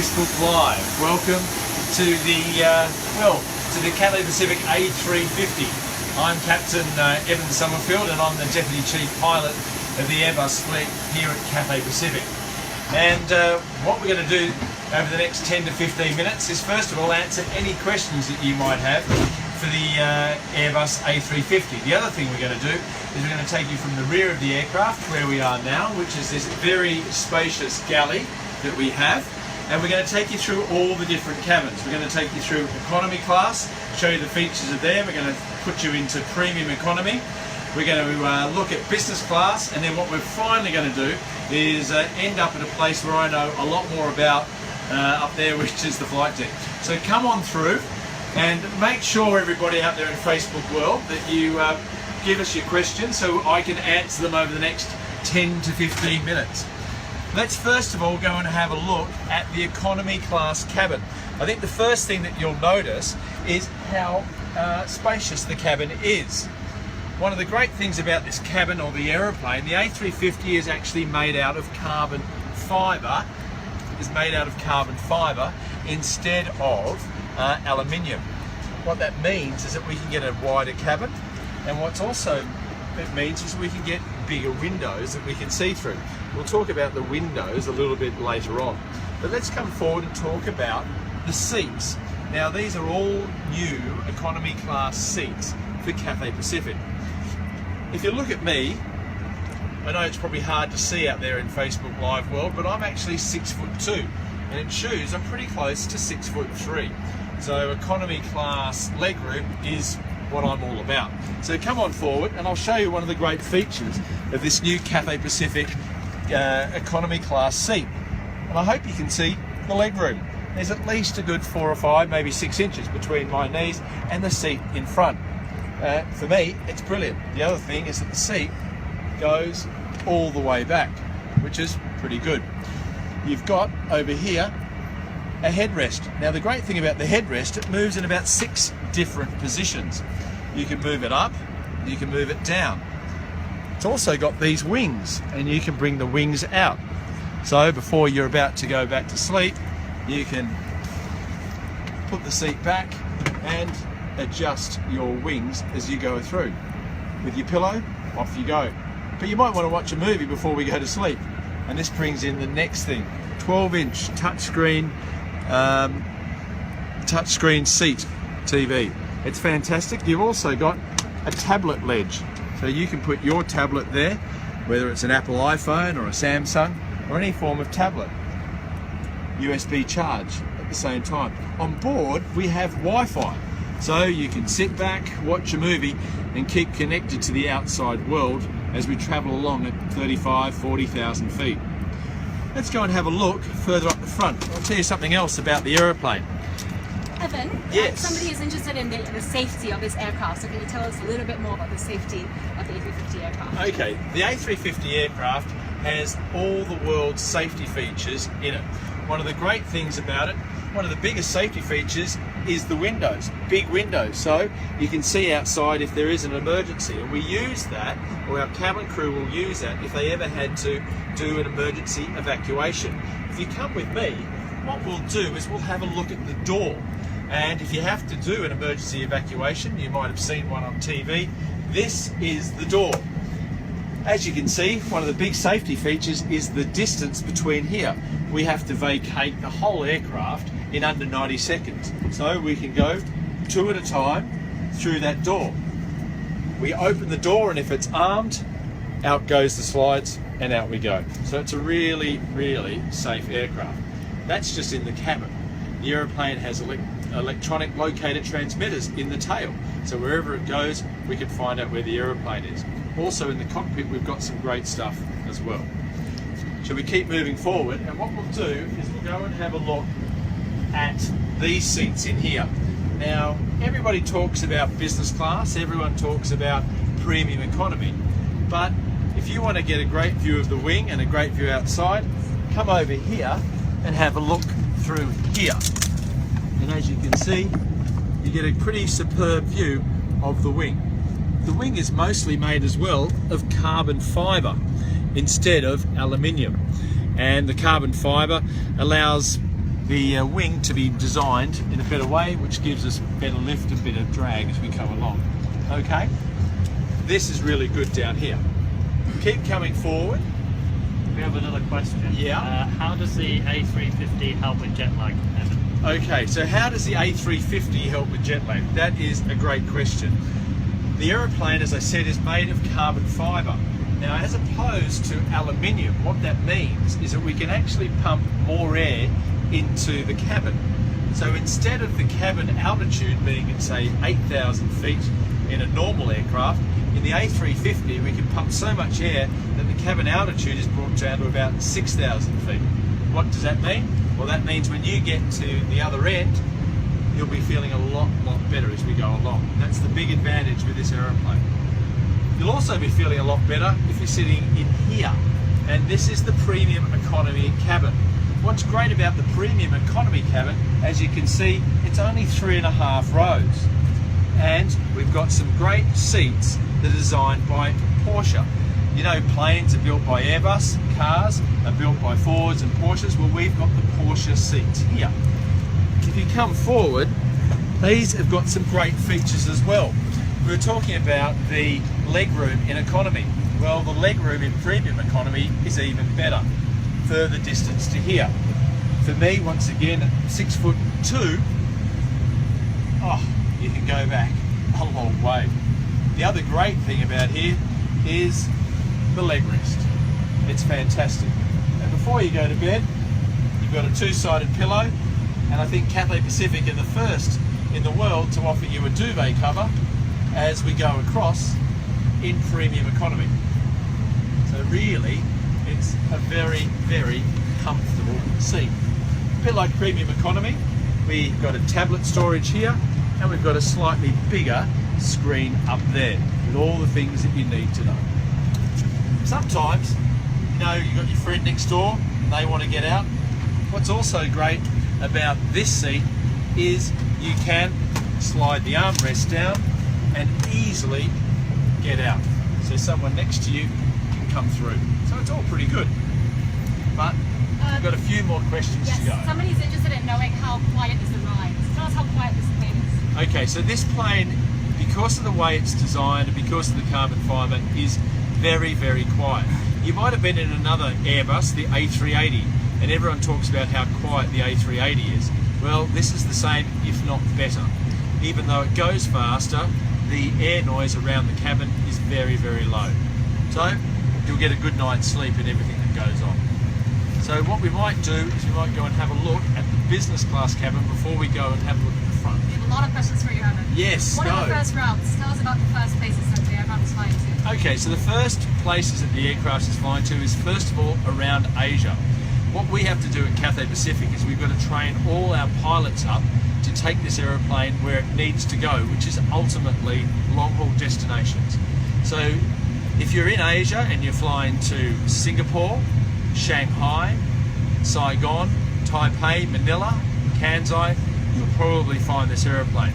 Facebook Live. Welcome to the Cathay Pacific A350. I'm Captain Evan and I'm the Deputy Chief Pilot of the Airbus fleet here at Cathay Pacific. And what we're going to do over the next 10 to 15 minutes is first of all answer any questions that you might have for the Airbus A350. The other thing we're going to do is we're going to take you from the rear of the aircraft where we are now, which is this very spacious galley that we have, and we're going to take you through all the different cabins. We're going to take you through economy class, show you the features of there. We're going to put you into premium economy. We're going to look at business class, and then what we're finally going to do is end up at a place where I know a lot more about up there, which is the flight deck. So come on through and make sure, everybody out there in Facebook world, that you give us your questions so I can answer them over the next 10 to 15 minutes. Let's first of all go and have a look at the economy class cabin. I think the first thing that you'll notice is how spacious the cabin is. One of the great things about this cabin, or the aeroplane, the A350 is actually made out of carbon fibre, instead of aluminium. What that means is that we can get a wider cabin, and what's also it means is we can get bigger windows that we can see through. We'll talk about the windows a little bit later on. But let's come forward and talk about the seats. Now, these are all new economy class seats for Cathay Pacific. If you look at me, I know it's probably hard to see out there in Facebook Live world, but I'm actually 6'2", and in shoes I'm pretty close to 6'3". So economy class legroom is what I'm all about. So come on forward and I'll show you one of the great features of this new Cathay Pacific economy class seat. And I hope you can see the legroom. There's at least a good 4 or 5, maybe 6 inches between my knees and the seat in front. For me, it's brilliant. The other thing is that the seat goes all the way back, which is pretty good. You've got over here a headrest. Now, the great thing about the headrest, it moves in about 6 different positions. You can move it up, you can move it down. It's also got these wings, and you can bring the wings out. So before you're about to go back to sleep, you can put the seat back and adjust your wings as you go through. With your pillow, off you go. But you might want to watch a movie before we go to sleep. And this brings in the next thing, 12-inch touchscreen seat TV. It's fantastic. You've also got a tablet ledge, so you can put your tablet there, whether it's an Apple iPhone or a Samsung or any form of tablet. USB charge at the same time. On board we have Wi-Fi, so you can sit back, watch a movie and keep connected to the outside world as we travel along at 40,000 feet. Let's go and have a look further up the front. I'll tell you something else about the aeroplane. Evan, yes. Somebody is interested in the safety of this aircraft, so can you tell us a little bit more about the safety of the A350 aircraft? Okay, the A350 aircraft has all the world's safety features in it. One of the great things about it, one of the biggest safety features is the windows, big windows, so you can see outside if there is an emergency, and we use that, or our cabin crew will use that if they ever had to do an emergency evacuation. If you come with me, what we'll do is we'll have a look at the door, and if you have to do an emergency evacuation, you might have seen one on TV, this is the door. As you can see, one of the big safety features is the distance between here. We have to vacate the whole aircraft in under 90 seconds. So we can go 2 at a time through that door. We open the door, and if it's armed, out goes the slides and out we go. So it's a really, really safe aircraft. That's just in the cabin. The aeroplane has electronic locator transmitters in the tail. So wherever it goes, we can find out where the aeroplane is. Also in the cockpit, we've got some great stuff as well. So we keep moving forward, and what we'll do is we'll go and have a look at these seats in here. Now, everybody talks about business class, everyone talks about premium economy, but if you want to get a great view of the wing and a great view outside, come over here and have a look through here. And as you can see, you get a pretty superb view of the wing. The wing is mostly made as well of carbon fibre instead of aluminium, and the carbon fibre allows the wing to be designed in a better way, which gives us better lift and better drag as we go along. Okay, this is really good down here. Keep coming forward. We have another question. Yeah. How does the A350 help with jet lag, Evan? Okay, so how does the A350 help with jet lag? That is a great question. The aeroplane, as I said, is made of carbon fibre. Now, as opposed to aluminium, what that means is that we can actually pump more air into the cabin. So instead of the cabin altitude being at, say, 8,000 feet in a normal aircraft, in the A350 we can pump so much air that the cabin altitude is brought down to about 6,000 feet. What does that mean? Well, that means when you get to the other end, you'll be feeling a lot better as we go along. That's the big advantage with this aeroplane. You'll also be feeling a lot better if you're sitting in here. And this is the premium economy cabin. What's great about the premium economy cabin, as you can see, it's only 3.5 rows. And we've got some great seats that are designed by Porsche. You know, planes are built by Airbus, cars are built by Fords and Porsches. Well, we've got the Porsche seats here. If you come forward, these have got some great features as well. We were talking about the legroom in economy. Well, the legroom in premium economy is even better. Further distance to here. For me, once again, at 6'2", you can go back a long way. The other great thing about here is the leg rest. It's fantastic. And before you go to bed, you've got a two-sided pillow, and I think Cathay Pacific are the first in the world to offer you a duvet cover as we go across in premium economy. So really, it's a very, very comfortable seat. A bit like premium economy, we've got a tablet storage here, and we've got a slightly bigger screen up there with all the things that you need to know. Sometimes, you know, you've got your friend next door and they want to get out. What's also great about this seat is you can slide the armrest down and easily get out. So someone next to you can come through. So it's all pretty good. But we've got a few more questions to go. Somebody's interested in knowing how quiet is the ride. Tell us how quiet this plane is. Okay, so this plane, because of the way it's designed and because of the carbon fibre, is very, very quiet. You might have been in another Airbus, the A380, and everyone talks about how quiet the A380 is. Well, this is the same, if not better. Even though it goes faster, the air noise around the cabin is very, very low. So you'll get a good night's sleep in everything that goes on. So what we might do is we might go and have a look at the business class cabin before we go and have a look at the front. We have a lot of questions for you, Evan. Yes, What are the first routes? Tell us about the first places that the aircraft is flying to. Okay, so the first places that the aircraft is flying to is first of all around Asia. What we have to do at Cathay Pacific is we've got to train all our pilots up to take this aeroplane where it needs to go, which is ultimately long-haul destinations. So if you're in Asia and you're flying to Singapore, Shanghai, Saigon, Taipei, Manila, Kansai, you'll probably find this aeroplane.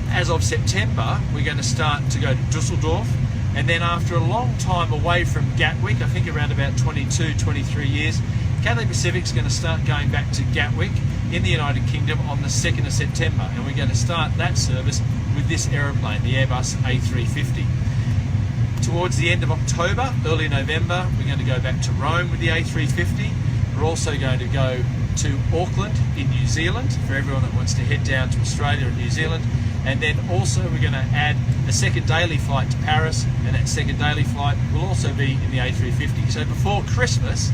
As of September, we're going to start to go to Dusseldorf, and then after a long time away from Gatwick, I think around about 22, 23 years, Cathay Pacific's going to start going back to Gatwick in the United Kingdom on the 2nd of September, and we're going to start that service with this aeroplane, the Airbus A350. Towards the end of October, early November, we're going to go back to Rome with the A350. We're also going to go to Auckland in New Zealand for everyone that wants to head down to Australia and New Zealand. And then also we're going to add a second daily flight to Paris, and that second daily flight will also be in the A350. So before Christmas,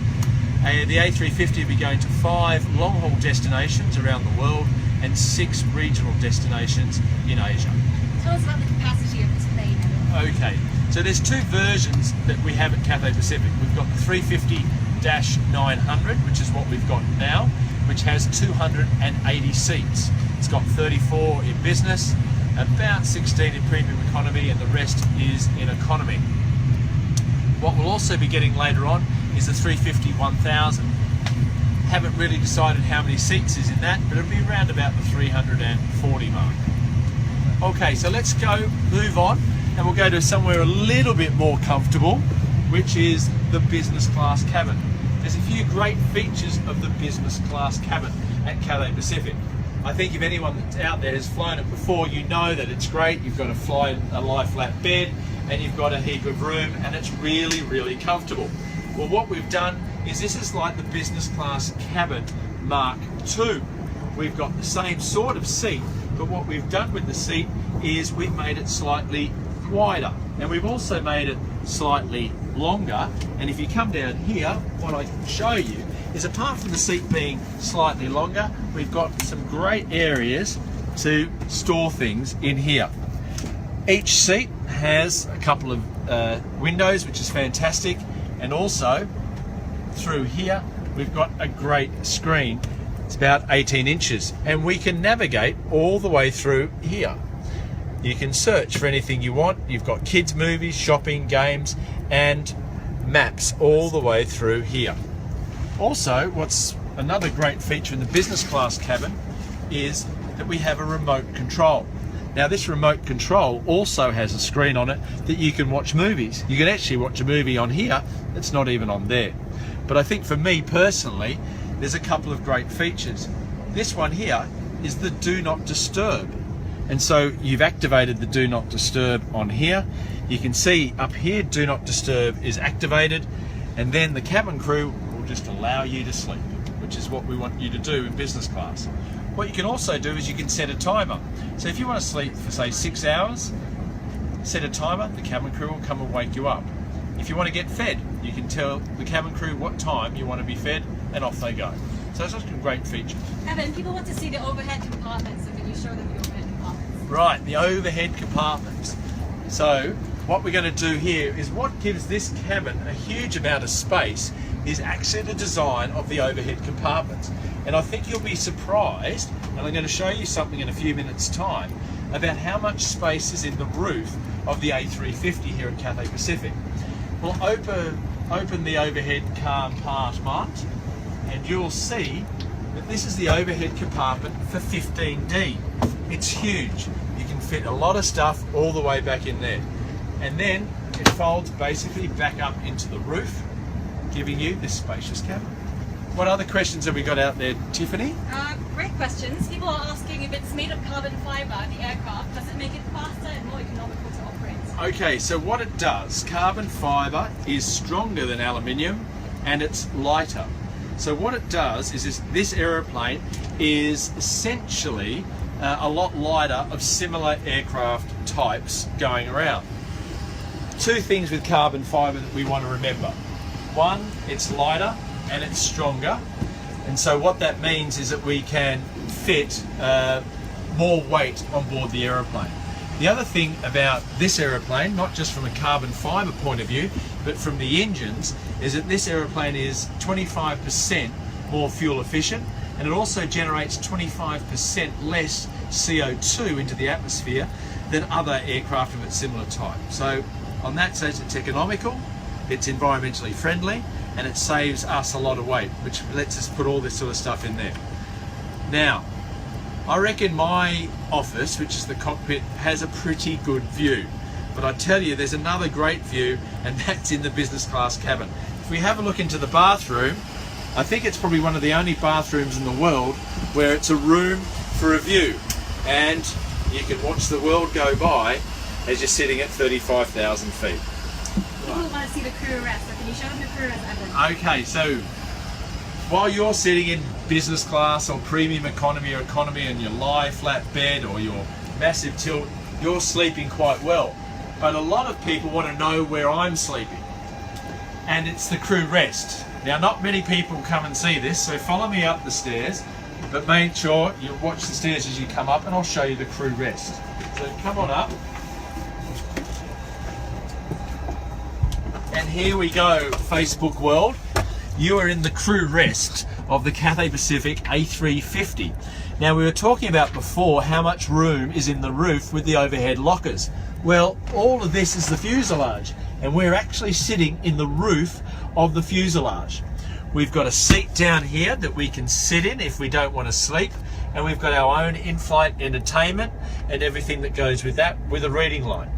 the A350 will be going to 5 long-haul destinations around the world and 6 regional destinations in Asia. Tell us about the capacity of this plane. Okay, so there's 2 versions that we have at Cathay Pacific. We've got the 350-900, which is what we've got now, which has 280 seats. It's got 34 in business, about 16 in premium economy, and the rest is in economy. What we'll also be getting later on is the 350-1000. Haven't really decided how many seats is in that, but it'll be around about the 340 mark. Okay, so let's move on, and we'll go to somewhere a little bit more comfortable, which is the business class cabin. there's a few great features of the business class cabin at Cathay Pacific. I think if anyone that's out there has flown it before, you know that it's great. You've got a lie flat bed, and you've got a heap of room, and it's really, really comfortable. Well, what we've done is this is like the business class cabin Mark II. We've got the same sort of seat, but what we've done with the seat is we've made it slightly wider, and we've also made it slightly longer. And if you come down here, what I can show you is, apart from the seat being slightly longer, we've got some great areas to store things in here. Each seat has a couple of windows, which is fantastic, and also through here we've got a great screen. It's about 18 inches, and we can navigate all the way through here. You can search for anything you want. You've got kids' movies, shopping, games, and maps all the way through here. Also, what's another great feature in the business class cabin is that we have a remote control. Now, this remote control also has a screen on it that you can watch movies. You can actually watch a movie on here that's not even on there. But I think for me personally, there's a couple of great features. This one here is the Do Not Disturb. And so you've activated the Do Not Disturb on here. You can see up here, Do Not Disturb is activated, and then the cabin crew will just allow you to sleep, which is what we want you to do in business class. What you can also do is you can set a timer. So if you want to sleep for, say, 6 hours, set a timer, the cabin crew will come and wake you up. If you want to get fed, you can tell the cabin crew what time you want to be fed, and off they go. So it's just a great feature. Evan, people want to see the overhead compartments, so can you show them the overhead compartments? Right, the overhead compartments. So what we're going to do here is, what gives this cabin a huge amount of space is actually the design of the overhead compartments. And I think you'll be surprised, and I'm going to show you something in a few minutes' time, about how much space is in the roof of the A350 here at Cathay Pacific. We'll open the overhead compartment, and you'll see that this is the overhead compartment for 15D. It's huge. You can fit a lot of stuff all the way back in there. And then it folds basically back up into the roof, giving you this spacious cabin. What other questions have we got out there, Tiffany? Great questions. People are asking if it's made of carbon fibre, the aircraft, does it make it faster and more economical to operate? Okay, so what it does, carbon fibre is stronger than aluminium, and it's lighter. So what it does is this aeroplane is essentially a lot lighter of similar aircraft types going around. Two things with carbon fibre that we want to remember. One, it's lighter and it's stronger, and so what that means is that we can fit more weight on board the aeroplane. The other thing about this aeroplane, not just from a carbon fibre point of view, but from the engines, is that this aeroplane is 25% more fuel efficient, and it also generates 25% less CO2 into the atmosphere than other aircraft of its similar type. So on that sense, it's economical, it's environmentally friendly, and it saves us a lot of weight, which lets us put all this sort of stuff in there. Now, I reckon my office, which is the cockpit, has a pretty good view. But I tell you, there's another great view, and that's in the business class cabin. If we have a look into the bathroom, I think it's probably one of the only bathrooms in the world where it's a room for a view. And you can watch the world go by as you're sitting at 35,000 feet. People want to see the crew rest, so can you show them the crew rest, Evan? Okay, so while you're sitting in business class or premium economy or economy in your lie flat bed or your massive tilt, you're sleeping quite well. But a lot of people want to know where I'm sleeping, and it's the crew rest. Now, not many people come and see this, so follow me up the stairs, but make sure you watch the stairs as you come up, and I'll show you the crew rest. So come on up. And here we go, Facebook world. You are in the crew rest of the Cathay Pacific A350. Now, we were talking about before how much room is in the roof with the overhead lockers. Well, all of this is the fuselage, and we're actually sitting in the roof of the fuselage. We've got a seat down here that we can sit in if we don't want to sleep, and we've got our own in-flight entertainment and everything that goes with that, with a reading light.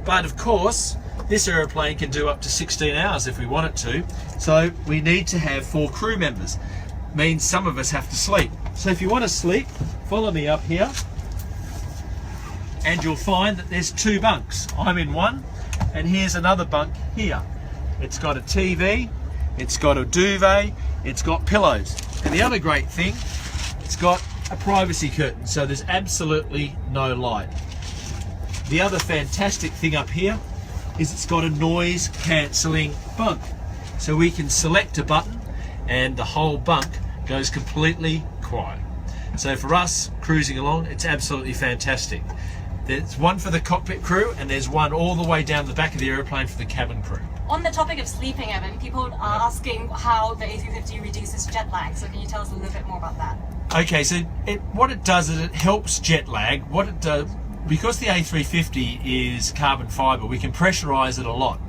But of course, This aeroplane can do up to 16 hours if we want it to. So we need to have 4 crew members. Means some of us have to sleep. So if you want to sleep, follow me up here, and you'll find that there's 2 bunks. I'm in one, and here's another bunk here. It's got a TV, it's got a duvet, it's got pillows. And the other great thing, it's got a privacy curtain, so there's absolutely no light. The other fantastic thing up here is it's got a noise cancelling bunk. So we can select a button and the whole bunk goes completely quiet. So for us cruising along, it's absolutely fantastic. There's one for the cockpit crew and there's one all the way down the back of the aeroplane for the cabin crew. On the topic of sleeping, Evan, people are asking how the A350 reduces jet lag. So can you tell us a little bit more about that? Okay, so what it does is it helps jet lag. What it does, because the A350 is carbon fibre, we can pressurise it a lot.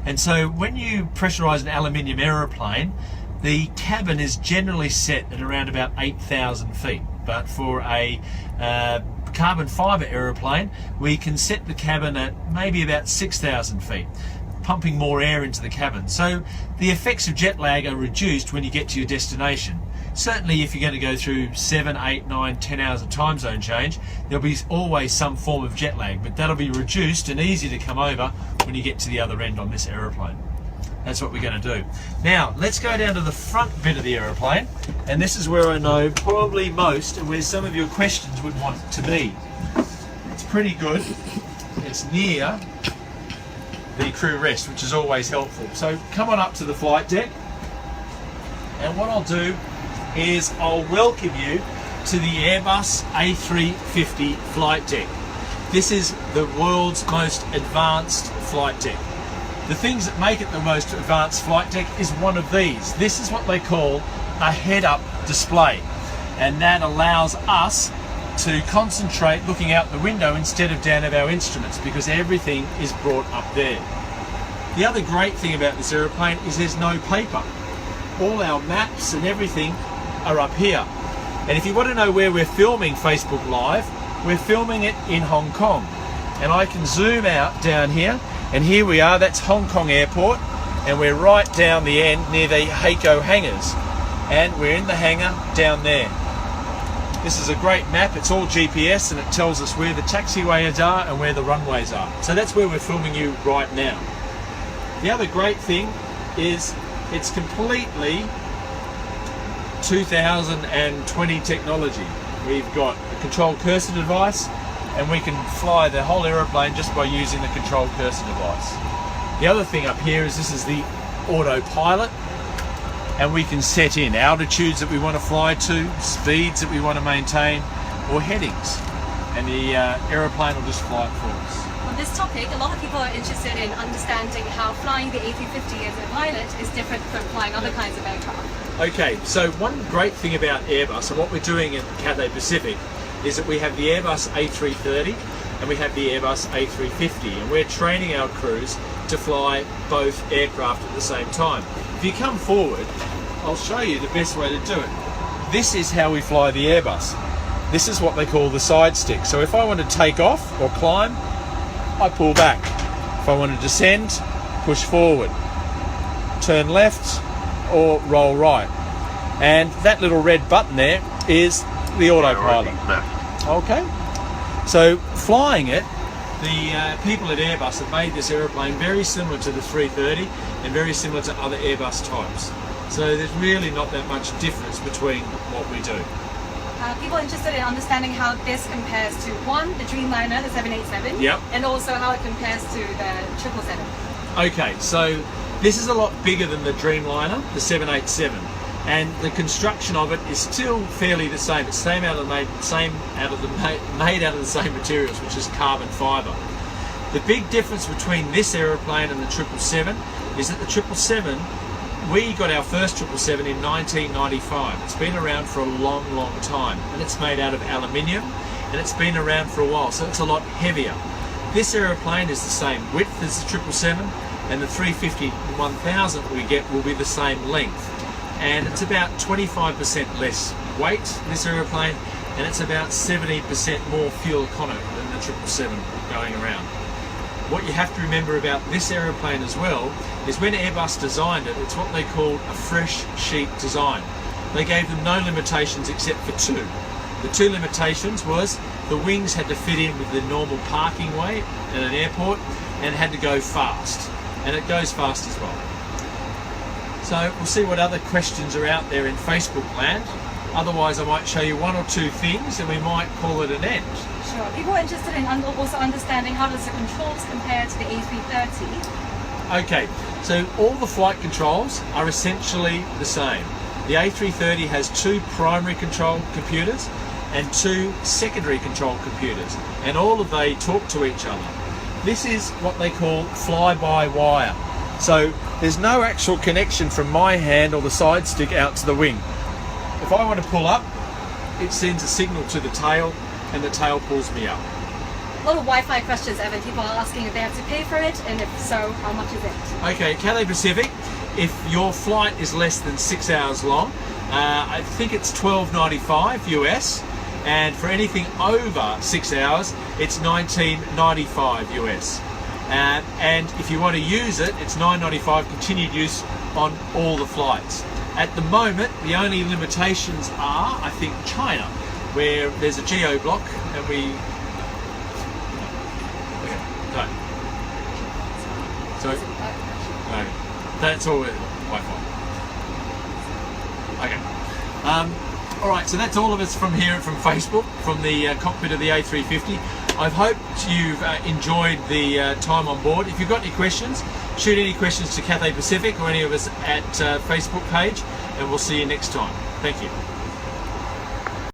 And so when you pressurise an aluminium aeroplane, the cabin is generally set at around about 8,000 feet. But for a carbon fibre aeroplane, we can set the cabin at maybe about 6,000 feet, pumping more air into the cabin. So the effects of jet lag are reduced when you get to your destination. Certainly if you're going to go through 7, 8, 9, 10 hours of time zone change, there'll be always some form of jet lag, but that'll be reduced and easy to come over when you get to the other end on this aeroplane. That's what we're going to do. Now, let's go down to the front bit of the aeroplane, and this is where I know probably most and where some of your questions would want to be. It's pretty good. It's near the crew rest, which is always helpful. So come on up to the flight deck, and what I'll do is I'll welcome you to the Airbus A350 flight deck. This is the world's most advanced flight deck. The things that make it the most advanced flight deck is one of these. This is what they call a head-up display, and that allows us to concentrate looking out the window instead of down at our instruments, because everything is brought up there. The other great thing about this aeroplane is there's no paper. All our maps and everything are up here. And if you want to know where we're filming Facebook Live, we're filming it in Hong Kong. And I can zoom out down here, and here we are, that's Hong Kong Airport, and we're right down the end near the Heiko hangars. And we're in the hangar down there. This is a great map, it's all GPS, and it tells us where the taxiways are and where the runways are. So that's where we're filming you right now. The other great thing is it's completely 2020 technology. We've got a control cursor device, and we can fly the whole aeroplane just by using the control cursor device. The other thing up here is this is the autopilot, and we can set in altitudes that we want to fly to, speeds that we want to maintain, or headings, and the aeroplane will just fly it for us. On this topic, a lot of people are interested in understanding how flying the A350 as a pilot is different from flying other kinds of aircraft. Okay, so one great thing about Airbus, and what we're doing at Cathay Pacific, is that we have the Airbus A330 and we have the Airbus A350, and we're training our crews to fly both aircraft at the same time. If you come forward, I'll show you the best way to do it. This is how we fly the Airbus. This is what they call the side stick. So if I want to take off or climb, I pull back. If I want to descend, push forward. Turn left or roll right. And that little red button there is the autopilot. Okay. So flying it, the people at Airbus have made this aeroplane very similar to the 330 and very similar to other Airbus types. So there's really not that much difference between what we do. People are interested in understanding how this compares to, one, the Dreamliner, the 787, Yep. and also how it compares to the 777. Okay, so this is a lot bigger than the Dreamliner, the 787, and the construction of it is still fairly the same. It's made out of the same materials, which is carbon fibre. The big difference between this aeroplane and the 777 is that the 777, we got our first 777 in 1995. It's been around for a long, long time, and it's made out of aluminium, and it's been around for a while, so it's a lot heavier. This aeroplane is the same width as the 777, and the 350-1000 we get will be the same length. And it's about 25% less weight, this aeroplane, and it's about 70% more fuel economy than the 777 going around. What you have to remember about this aeroplane as well is when Airbus designed it, it's what they called a fresh sheet design. They gave them no limitations except for two. The two limitations was the wings had to fit in with the normal parking way at an airport, and it had to go fast. And it goes fast as well. So we'll see what other questions are out there in Facebook land. Otherwise I might show you one or two things and we might call it an end. Sure. People are interested in also understanding how does the controls compare to the A330. Okay, so all the flight controls are essentially the same. The A330 has two primary control computers and two secondary control computers, and all of they talk to each other. This is what they call fly-by-wire. So there's no actual connection from my hand or the side stick out to the wing. If I want to pull up, it sends a signal to the tail and the tail pulls me up. A lot of Wi-Fi questions, Evan. People are asking if they have to pay for it, and if so, how much is it? Okay, Cathay Pacific, if your flight is less than 6 hours long, I think it's $12.95 US, and for anything over 6 hours, it's $19.95 US. And if you want to use it, it's $9.95 continued use on all the flights. At the moment, the only limitations are, I think, China, where there's a geo block and we... Okay, no. So, no, that's all with Wi-Fi. Okay. All right, so that's all of us from here from Facebook, from the cockpit of the A350. I hope you've enjoyed the time on board. If you've got any questions, shoot any questions to Cathay Pacific or any of us at Facebook page, and we'll see you next time. Thank you.